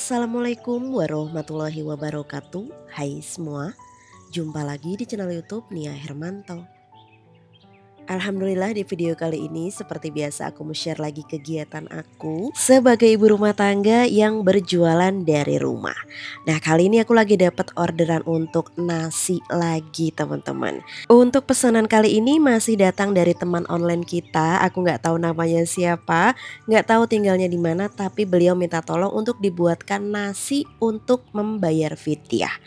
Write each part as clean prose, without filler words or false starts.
Assalamualaikum warahmatullahi wabarakatuh. Hai semua, jumpa lagi di channel YouTube Nia Hermanto. Alhamdulillah di video kali ini seperti biasa aku mau share lagi kegiatan aku sebagai ibu rumah tangga yang berjualan dari rumah. Nah, kali ini aku lagi dapat orderan untuk nasi lagi teman-teman. Untuk pesanan kali ini masih datang dari teman online kita. Aku nggak tahu namanya siapa, nggak tahu tinggalnya di mana, tapi beliau minta tolong untuk dibuatkan nasi untuk membayar fidyah.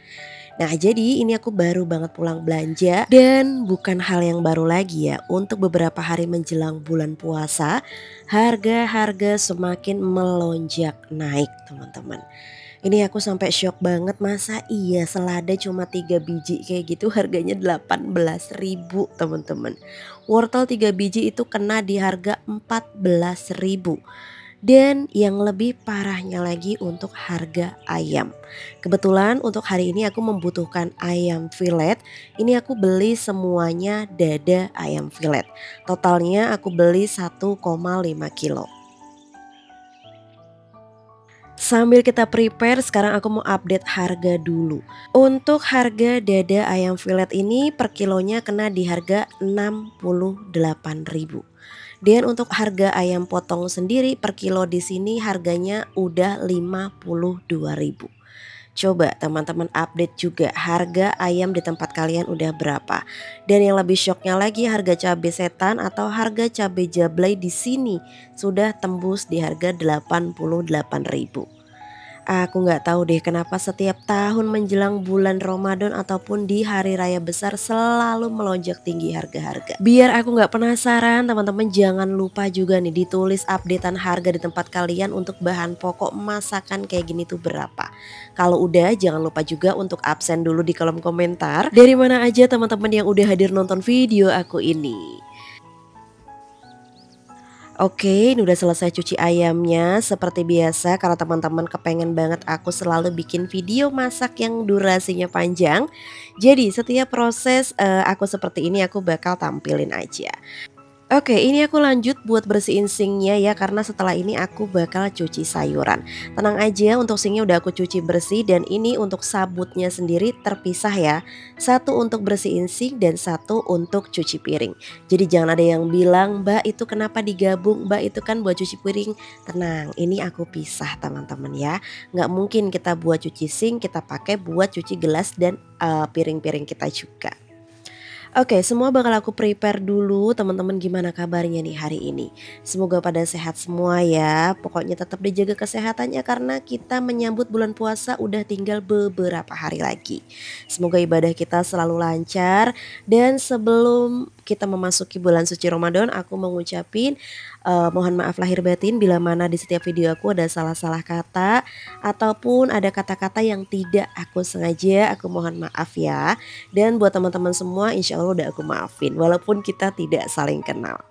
Nah, jadi ini aku baru banget pulang belanja dan bukan hal yang baru lagi ya. Untuk beberapa hari menjelang bulan puasa, harga-harga semakin melonjak naik, teman-teman. Ini aku sampai syok banget, masa iya selada cuma 3 biji kayak gitu harganya 18.000, teman-teman. Wortel 3 biji itu kena di harga 14.000. Dan yang lebih parahnya lagi untuk harga ayam. Kebetulan untuk hari ini aku membutuhkan ayam filet. Ini aku beli semuanya dada ayam filet. Totalnya aku beli 1,5 kilo. Sambil kita prepare, sekarang aku mau update harga dulu. Untuk harga dada ayam filet ini per kilonya kena di harga 68.000. Dan untuk harga ayam potong sendiri per kilo di sini harganya udah 52.000. Coba teman-teman update juga harga ayam di tempat kalian udah berapa. Dan yang lebih syoknya lagi, harga cabai setan atau harga cabai jablay di sini sudah tembus di harga 88.000. Aku nggak tahu deh kenapa setiap tahun menjelang bulan Ramadan ataupun di hari raya besar selalu melonjak tinggi harga-harga. Biar aku nggak penasaran, teman-teman jangan lupa juga nih ditulis updatean harga di tempat kalian untuk bahan pokok masakan kayak gini tuh berapa. Kalau udah jangan lupa juga untuk absen dulu di kolom komentar dari mana aja teman-teman yang udah hadir nonton video aku ini. Oke, ini udah selesai cuci ayamnya. Seperti biasa, kalau teman-teman kepengen banget aku selalu bikin video masak yang durasinya panjang. Jadi setiap proses aku seperti ini aku bakal tampilin aja. Oke, ini aku lanjut buat bersihin sinknya ya, karena setelah ini aku bakal cuci sayuran. Tenang aja, untuk sinknya udah aku cuci bersih dan ini untuk sabutnya sendiri terpisah ya. Satu untuk bersihin sink dan satu untuk cuci piring. Jadi jangan ada yang bilang, "Mbak itu kenapa digabung? Mbak itu kan buat cuci piring." Tenang, ini aku pisah teman-teman ya. Nggak mungkin kita buat cuci sink kita pakai buat cuci gelas dan piring-piring kita juga. Oke, semua bakal aku prepare dulu. Teman-teman gimana kabarnya nih hari ini? Semoga pada sehat semua ya. Pokoknya tetap dijaga kesehatannya karena kita menyambut bulan puasa udah tinggal beberapa hari lagi. Semoga ibadah kita selalu lancar dan sebelum kita memasuki bulan suci Ramadan, aku mau ngucapin mohon maaf lahir batin bila mana di setiap video aku ada salah-salah kata ataupun ada kata-kata yang tidak aku sengaja, aku mohon maaf ya. Dan buat teman-teman semua insya Allah udah aku maafin walaupun kita tidak saling kenal.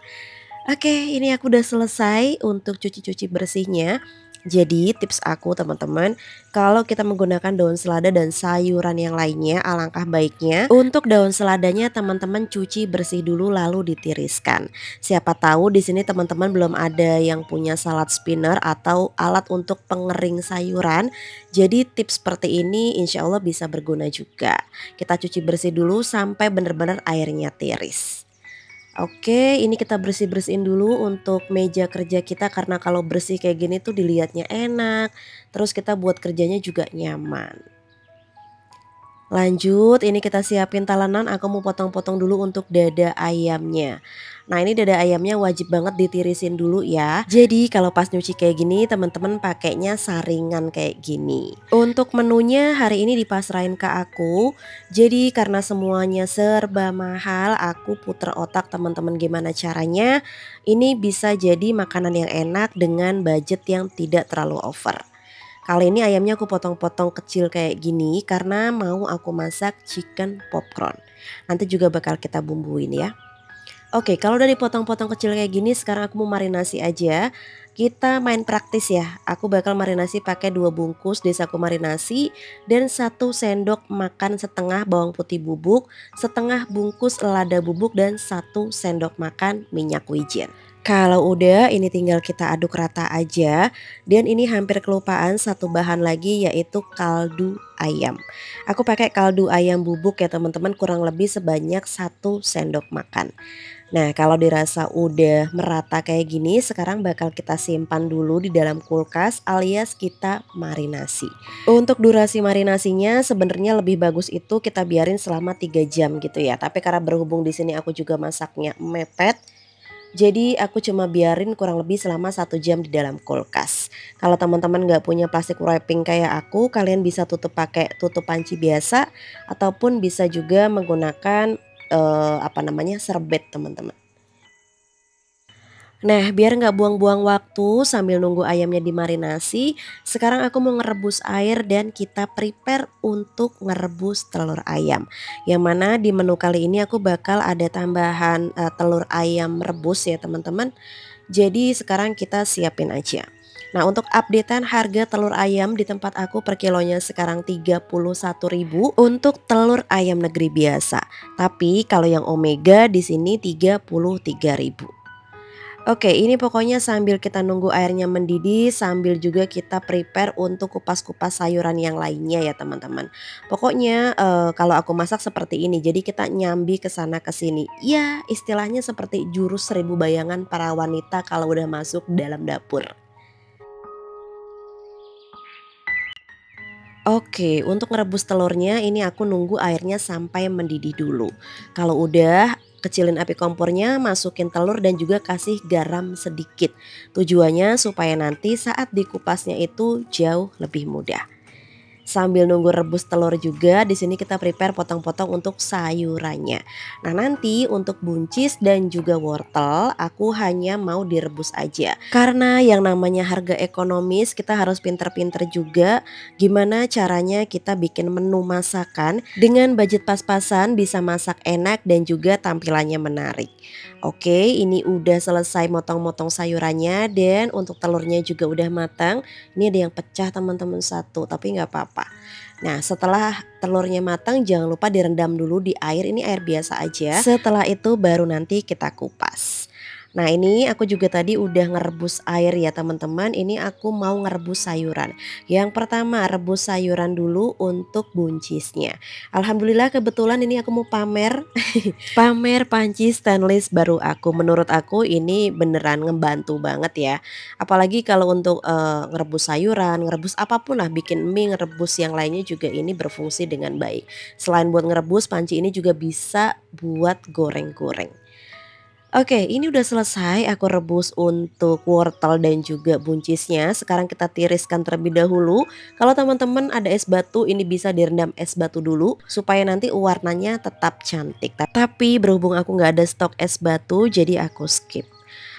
Oke, ini aku udah selesai untuk cuci-cuci bersihnya. Jadi tips aku teman-teman, kalau kita menggunakan daun selada dan sayuran yang lainnya, alangkah baiknya untuk daun seladanya teman-teman cuci bersih dulu lalu ditiriskan. Siapa tahu di sini teman-teman belum ada yang punya salad spinner atau alat untuk pengering sayuran. Jadi tips seperti ini insya Allah bisa berguna juga. Kita cuci bersih dulu sampai benar-benar airnya tiris. Oke, ini kita bersih-bersihin dulu untuk meja kerja kita karena kalau bersih kayak gini tuh dilihatnya enak, terus kita buat kerjanya juga nyaman. Lanjut, ini kita siapin talenan, aku mau potong-potong dulu untuk dada ayamnya. Nah, ini dada ayamnya wajib banget ditirisin dulu ya. Jadi kalau pas nyuci kayak gini, teman-teman pakainya saringan kayak gini. Untuk menunya hari ini dipasrahin ke aku. Jadi karena semuanya serba mahal, aku puter otak teman-teman gimana caranya. Ini bisa jadi makanan yang enak dengan budget yang tidak terlalu over. Kali ini ayamnya aku potong-potong kecil kayak gini karena mau aku masak chicken popcorn. Nanti juga bakal kita bumbuin ya. Oke, kalau udah dipotong-potong kecil kayak gini, sekarang aku mau marinasi aja. Kita main praktis ya. Aku bakal marinasi pakai 2 bungkus desaku marinasi dan 1 sendok makan setengah bawang putih bubuk, setengah bungkus lada bubuk dan 1 sendok makan minyak wijen. Kalau udah, ini tinggal kita aduk rata aja. Dan ini hampir kelupaan satu bahan lagi yaitu kaldu ayam. Aku pakai kaldu ayam bubuk ya teman-teman, kurang lebih sebanyak 1 sendok makan. Nah, kalau dirasa udah merata kayak gini, sekarang bakal kita simpan dulu di dalam kulkas alias kita marinasi. Untuk durasi marinasinya sebenarnya lebih bagus itu kita biarin selama 3 jam gitu ya. Tapi karena berhubung di sini aku juga masaknya mepet, jadi aku cuma biarin kurang lebih selama 1 jam di dalam kulkas. Kalau teman-teman nggak punya plastik wrapping kayak aku, kalian bisa tutup pakai tutup panci biasa ataupun bisa juga menggunakan apa namanya, serbet teman-teman. Nah, biar nggak buang-buang waktu sambil nunggu ayamnya dimarinasi, sekarang aku mau ngerebus air dan kita prepare untuk ngerebus telur ayam. Yang mana di menu kali ini aku bakal ada tambahan telur ayam rebus ya teman-teman. Jadi sekarang kita siapin aja. Nah, untuk updatean harga telur ayam di tempat aku per kilonya sekarang 31.000 untuk telur ayam negeri biasa. Tapi kalau yang omega di sini 33.000. Oke, ini pokoknya sambil kita nunggu airnya mendidih, sambil juga kita prepare untuk kupas-kupas sayuran yang lainnya ya teman-teman. Pokoknya kalau aku masak seperti ini, jadi kita nyambi ke sana ke sini. Ya, istilahnya seperti jurus 1000 bayangan para wanita kalau udah masuk dalam dapur. Oke, untuk ngerebus telurnya ini aku nunggu airnya sampai mendidih dulu. Kalau udah, kecilin api kompornya, masukin telur dan juga kasih garam sedikit. Tujuannya supaya nanti saat dikupasnya itu jauh lebih mudah. Sambil nunggu rebus telur juga, di sini kita prepare potong-potong untuk sayurannya. Nah, nanti untuk buncis dan juga wortel, aku hanya mau direbus aja. Karena yang namanya harga ekonomis, kita harus pinter-pinter juga gimana caranya kita bikin menu masakan dengan budget pas-pasan, bisa masak enak dan juga tampilannya menarik. Oke, ini udah selesai motong-motong sayurannya dan untuk telurnya juga udah matang. Ini ada yang pecah teman-teman satu, tapi nggak apa-apa. Nah, setelah telurnya matang jangan lupa direndam dulu di air, ini air biasa aja. Setelah itu baru nanti kita kupas. Nah, ini aku juga tadi udah ngerebus air ya teman-teman. Ini aku mau ngerebus sayuran. Yang pertama rebus sayuran dulu untuk buncisnya. Alhamdulillah kebetulan ini aku mau pamer. Pamer panci stainless baru aku. Menurut aku ini beneran ngebantu banget ya. Apalagi kalau untuk ngerebus sayuran, ngerebus apapun lah, bikin mie, ngerebus yang lainnya juga ini berfungsi dengan baik. Selain buat ngerebus, panci ini juga bisa buat goreng-goreng. Oke, ini udah selesai aku rebus untuk wortel dan juga buncisnya. Sekarang kita tiriskan terlebih dahulu. Kalau teman-teman ada es batu, ini bisa direndam es batu dulu supaya nanti warnanya tetap cantik. Tapi berhubung aku nggak ada stok es batu, jadi aku skip.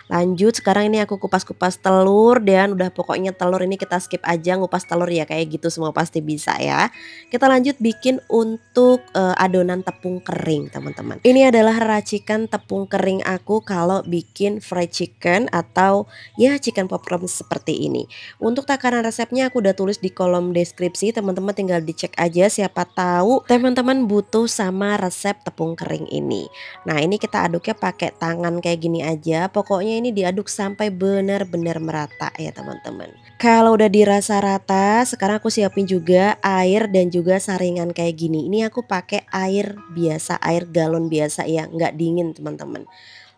Lanjut, sekarang ini aku kupas-kupas telur dan udah pokoknya telur ini kita skip aja, ngupas telur ya kayak gitu semua pasti bisa ya. Kita lanjut bikin untuk adonan tepung kering teman-teman. Ini adalah racikan tepung kering aku kalau bikin fried chicken atau ya chicken popcorn seperti ini. Untuk takaran resepnya aku udah tulis di kolom deskripsi, teman-teman tinggal dicek aja, siapa tahu teman-teman butuh sama resep tepung kering ini. Nah, ini kita aduknya pakai tangan kayak gini aja. Pokoknya ini diaduk sampai benar-benar merata ya teman-teman. Kalau udah dirasa rata, sekarang aku siapin juga air dan juga saringan kayak gini. Ini aku pakai air biasa, air galon biasa ya, nggak dingin teman-teman.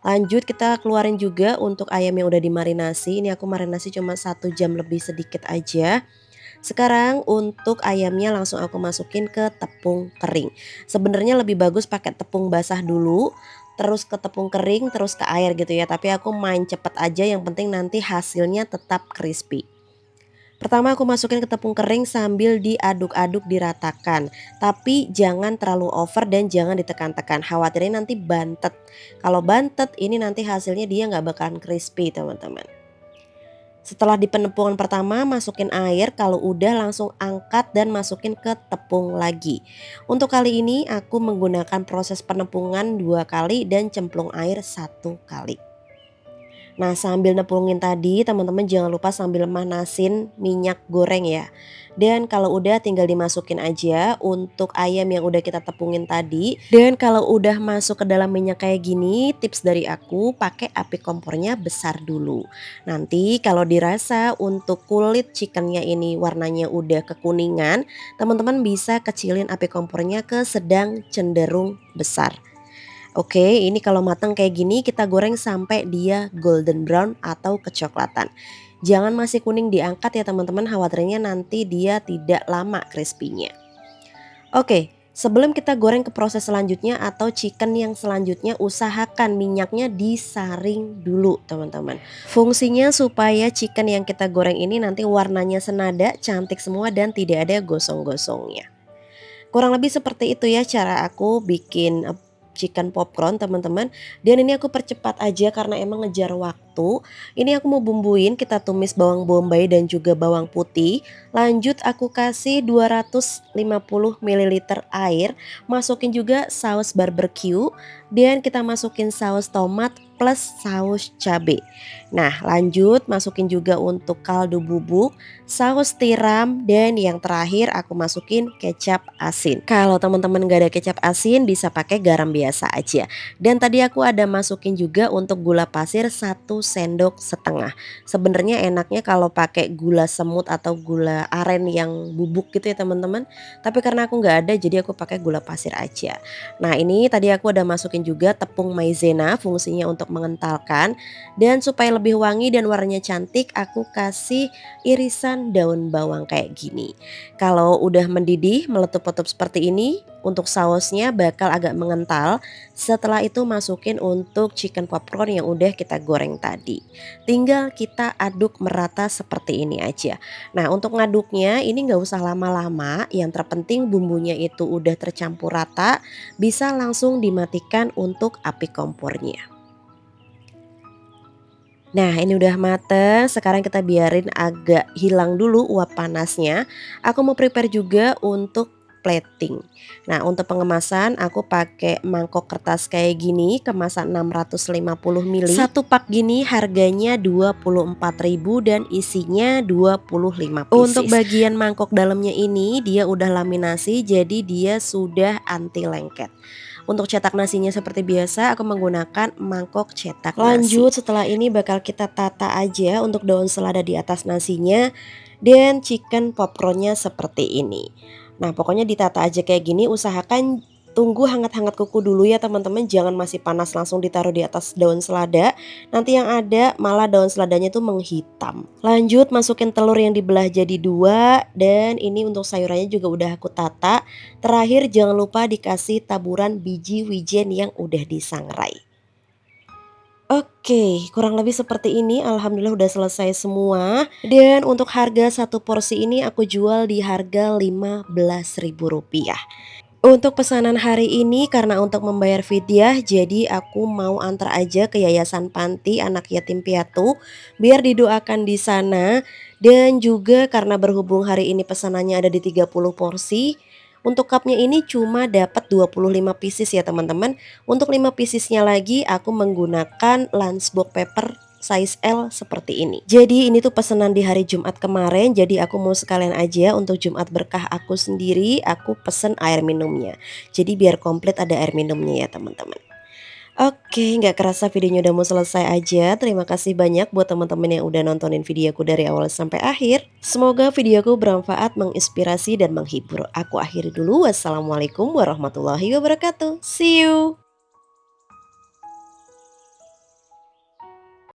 Lanjut kita keluarin juga untuk ayam yang udah dimarinasi. Ini aku marinasi cuma 1 jam lebih sedikit aja. Sekarang untuk ayamnya langsung aku masukin ke tepung kering. Sebenarnya lebih bagus pakai tepung basah dulu, terus ke tepung kering, terus ke air gitu ya. Tapi aku main cepet aja, yang penting nanti hasilnya tetap crispy. Pertama aku masukin ke tepung kering sambil diaduk-aduk diratakan. Tapi jangan terlalu over dan jangan ditekan-tekan. Khawatirnya nanti bantet. Kalau bantet ini nanti hasilnya dia nggak bakalan crispy teman-teman. Setelah di penampungan pertama masukin air, kalau udah langsung angkat dan masukin ke tepung lagi. Untuk kali ini aku menggunakan proses penampungan 2 kali dan cemplung air 1 kali. Nah, sambil nepungin tadi, teman-teman jangan lupa sambil manasin minyak goreng ya. Dan kalau udah tinggal dimasukin aja untuk ayam yang udah kita tepungin tadi. Dan kalau udah masuk ke dalam minyak kayak gini, tips dari aku pakai api kompornya besar dulu. Nanti kalau dirasa untuk kulit chickennya ini warnanya udah kekuningan, teman-teman bisa kecilin api kompornya ke sedang cenderung besar. Oke, ini kalau matang kayak gini kita goreng sampai dia golden brown atau kecoklatan. Jangan masih kuning diangkat ya teman-teman, khawatirnya nanti dia tidak lama crispy-nya. Oke, sebelum kita goreng ke proses selanjutnya atau chicken yang selanjutnya, usahakan minyaknya disaring dulu teman-teman. Fungsinya supaya chicken yang kita goreng ini nanti warnanya senada, cantik semua dan tidak ada gosong-gosongnya. Kurang lebih seperti itu ya cara aku bikin chicken popcorn teman-teman. Dan ini aku percepat aja karena emang ngejar waktu. Ini aku mau bumbuin, kita tumis bawang bombay dan juga bawang putih. Lanjut aku kasih 250 ml air, masukin juga saus barbecue dan kita masukin saus tomat plus saus cabai. Nah, lanjut masukin juga untuk kaldu bubuk, saus tiram, dan yang terakhir aku masukin kecap asin. Kalau teman-teman gak ada kecap asin bisa pakai garam biasa aja. Dan tadi aku ada masukin juga untuk gula pasir 1,5 sendok. Sebenarnya enaknya kalau pakai gula semut atau gula aren yang bubuk gitu ya teman-teman. Tapi karena aku nggak ada jadi aku pakai gula pasir aja. Nah, ini tadi aku ada masukin juga tepung maizena, fungsinya untuk mengentalkan. Dan supaya lebih wangi dan warnanya cantik, aku kasih irisan daun bawang kayak gini. Kalau udah mendidih meletup-letup seperti ini, untuk sausnya bakal agak mengental. Setelah itu masukin untuk chicken popcorn yang udah kita goreng tadi. Tinggal kita aduk merata seperti ini aja. Nah, untuk ngaduknya ini nggak usah lama-lama, yang terpenting bumbunya itu udah tercampur rata, bisa langsung dimatikan untuk api kompornya. Nah, ini udah mateng, sekarang kita biarin agak hilang dulu uap panasnya. Aku mau prepare juga untuk plating. Nah, untuk pengemasan aku pakai mangkok kertas kayak gini, kemasan 650 ml. Satu pak gini harganya 24.000 dan isinya 25 pieces. Untuk bagian mangkok dalamnya ini dia udah laminasi jadi dia sudah anti lengket. Untuk cetak nasinya seperti biasa aku menggunakan mangkok cetak nasi. Lanjut setelah ini bakal kita tata aja untuk daun selada di atas nasinya dan chicken popcornnya seperti ini. Nah, pokoknya ditata aja kayak gini, usahakan tunggu hangat-hangat kuku dulu ya teman-teman, jangan masih panas langsung ditaruh di atas daun selada. Nanti yang ada malah daun seladanya tuh menghitam. Lanjut masukin telur yang dibelah jadi dua dan ini untuk sayurannya juga udah aku tata. Terakhir jangan lupa dikasih taburan biji wijen yang udah disangrai. Oke, kurang lebih seperti ini. Alhamdulillah udah selesai semua. Dan untuk harga satu porsi ini aku jual di harga Rp15.000. Untuk pesanan hari ini karena untuk membayar fidyah, jadi aku mau antar aja ke Yayasan Panti Anak Yatim Piatu biar didoakan di sana. Dan juga karena berhubung hari ini pesanannya ada di 30 porsi, untuk cupnya ini cuma dapat 25 pieces ya teman-teman. Untuk 5 piecesnya lagi aku menggunakan lunchbox paper size L seperti ini. Jadi ini tuh pesanan di hari Jumat kemarin, jadi aku mau sekalian aja untuk Jumat berkah aku sendiri, aku pesen air minumnya. Jadi biar komplit ada air minumnya ya teman-teman. Oke, nggak kerasa videonya udah mau selesai aja. Terima kasih banyak buat teman-teman yang udah nontonin videoku dari awal sampai akhir. Semoga videoku bermanfaat, menginspirasi, dan menghibur. Aku akhiri dulu. Wassalamualaikum warahmatullahi wabarakatuh. See you!